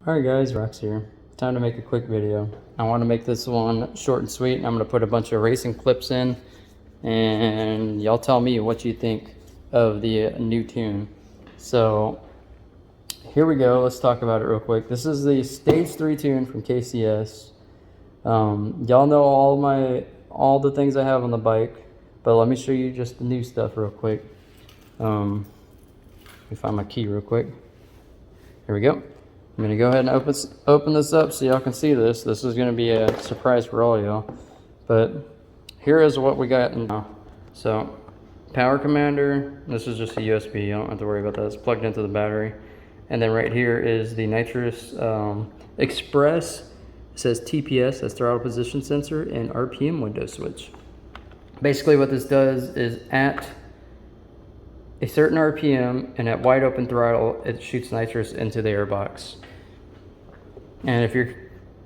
Alright guys, Rex here. Time to make a quick video. I want to make this one short and sweet. I'm going to put a bunch of racing clips in and y'all tell me what you think of the new tune. So here we go, let's talk about it real quick. This is the Stage 3 tune from KCS. Y'all know all the things I have on the bike, but let me show you just the new stuff real quick. Let me find my key real quick. Here we go. I'm gonna go ahead and open this up so y'all can see this. This is gonna be a surprise for all y'all. But here is what we got now. So, power commander, this is just a USB, you don't have to worry about that. It's plugged into the battery. And then right here is the Nitrous Express. It says TPS, that's throttle position sensor, and RPM window switch. Basically what this does is at a certain RPM and at wide open throttle, it shoots nitrous into the airbox. And if you're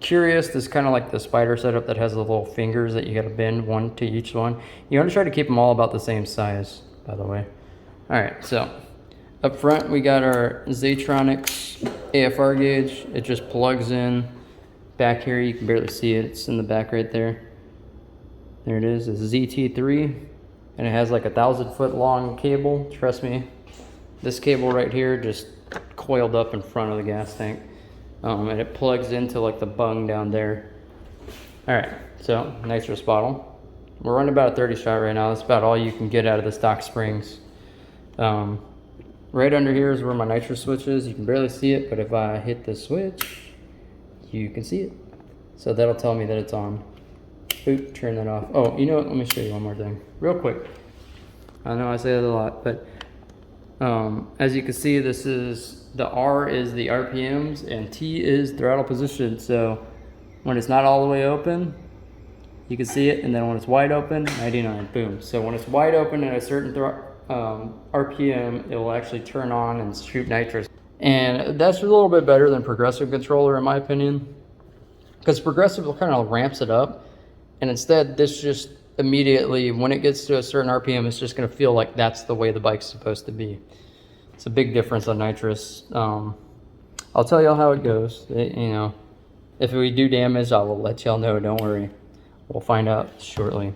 curious, this is kind of like the Spider setup that has the little fingers that you got to bend one to each one. You want to try to keep them all about the same size, by the way. All right, so up front we got our Zaytronics AFR gauge. It just plugs in. Back here you can barely see it. It's in the back right there. There it is. It's ZT3. And it has like a 1,000-foot long cable. Trust me, this cable right here just coiled up in front of the gas tank. And it plugs into like the bung down there. All right, so nitrous bottle. We're running about a 30 shot right now. That's about all you can get out of the stock springs. Right under here is where my nitrous switch is. You can barely see it, but if I hit the switch, you can see it. So that'll tell me that it's on. Oop, turn that off. Oh, you know what? Let me show you one more thing real quick. I know I say that a lot, but as you can see, this is the R is the RPMs and T is throttle position. So when it's not all the way open, you can see it, and then when it's wide open, 99, boom. So when it's wide open at a certain RPM, it will actually turn on and shoot nitrous. And that's a little bit better than progressive controller in my opinion, because progressive kind of ramps it up. And instead, this just immediately, when it gets to a certain RPM, it's just going to feel like that's the way the bike's supposed to be. It's a big difference on nitrous. I'll tell y'all how it goes. You know, if we do damage, I will let y'all know. Don't worry. We'll find out shortly.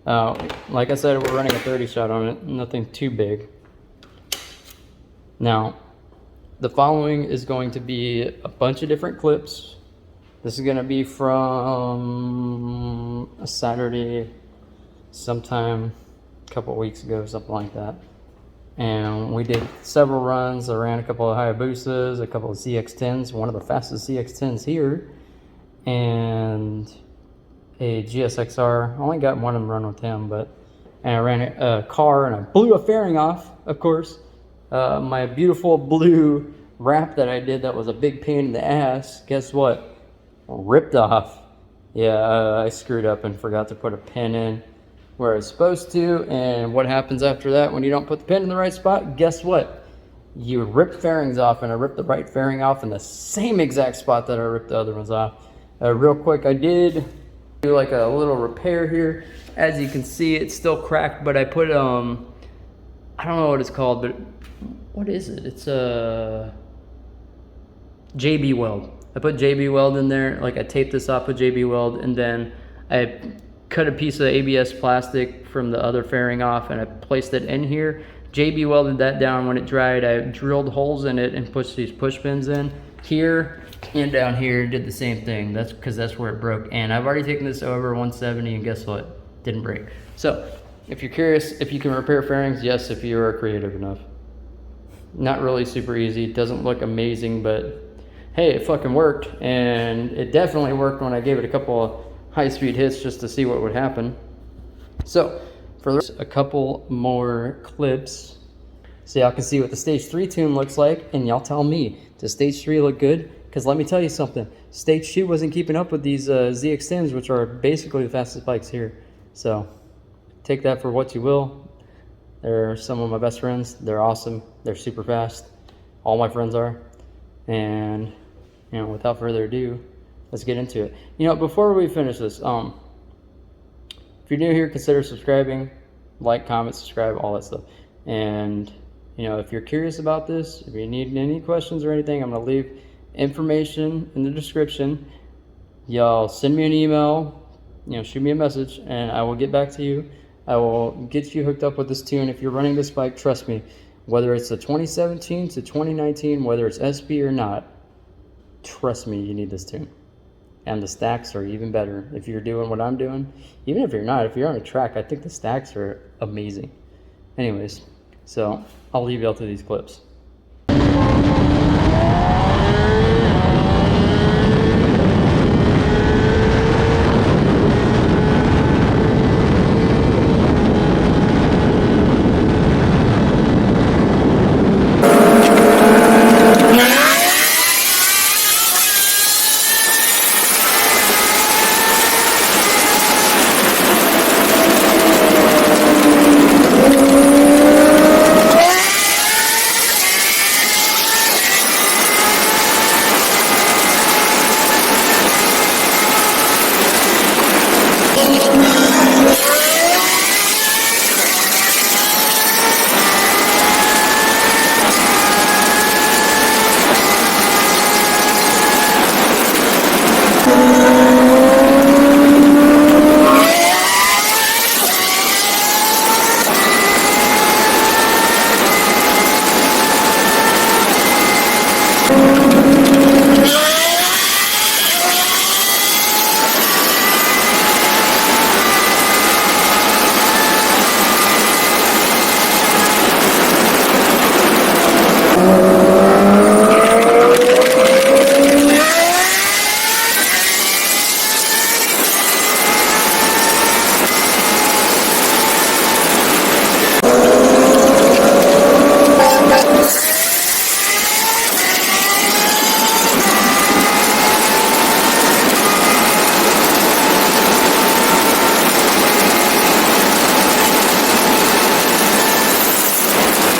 Like I said, we're running a 30 shot on it. Nothing too big. Now, the following is going to be a bunch of different clips. This is going to be from a Saturday sometime a couple of weeks ago, something like that. And we did several runs. I ran a couple of Hayabusas, a couple of ZX10s, one of the fastest ZX10s here, and a GSXR. I only got one of them run with him, and I ran a car and I blew a fairing off, of course. My beautiful blue wrap that I did that was a big pain in the ass, guess what? Ripped off. Yeah, I screwed up and forgot to put a pin in where it's supposed to. And what happens after that when you don't put the pin in the right spot? Guess what? You rip fairings off, and I ripped the right fairing off in the same exact spot that I ripped the other ones off. Real quick, I did do like a little repair here. As you can see, it's still cracked, but I put I don't know what it's called, but what is it? It's a JB Weld. I put JB Weld in there, like I taped this off with JB Weld, and then I cut a piece of ABS plastic from the other fairing off and I placed it in here. JB welded that down. When it dried, I drilled holes in it and pushed these push pins in here and down here, did the same thing. That's because that's where it broke. And I've already taken this over 170 and guess what? Didn't break. So if you're curious if you can repair fairings, yes, if you are creative enough. Not really super easy. It doesn't look amazing, but hey, it fucking worked, and it definitely worked when I gave it a couple of high-speed hits just to see what would happen. So, for a couple more clips, so y'all can see what the Stage 3 tune looks like, and y'all tell me, does Stage 3 look good? Because let me tell you something, Stage 2 wasn't keeping up with these ZX10s, which are basically the fastest bikes here. So, take that for what you will. They're some of my best friends. They're awesome. They're super fast. All my friends are. And you know, without further ado, let's get into it. You know, before we finish this, if you're new here, consider subscribing, like, comment, subscribe, all that stuff. And you know, if you're curious about this, if you need any questions or anything, I'm gonna leave information in the description. Y'all send me an email, shoot me a message, and I will get back to you. I will get you hooked up with this tune. If you're running this bike, trust me, whether it's a 2017 to 2019, whether it's SP or not, trust me, you need this tune. And the stacks are even better if you're doing what I'm doing. Even if you're not, if you're on a track, I think the stacks are amazing. Anyways, so I'll leave y'all to these clips.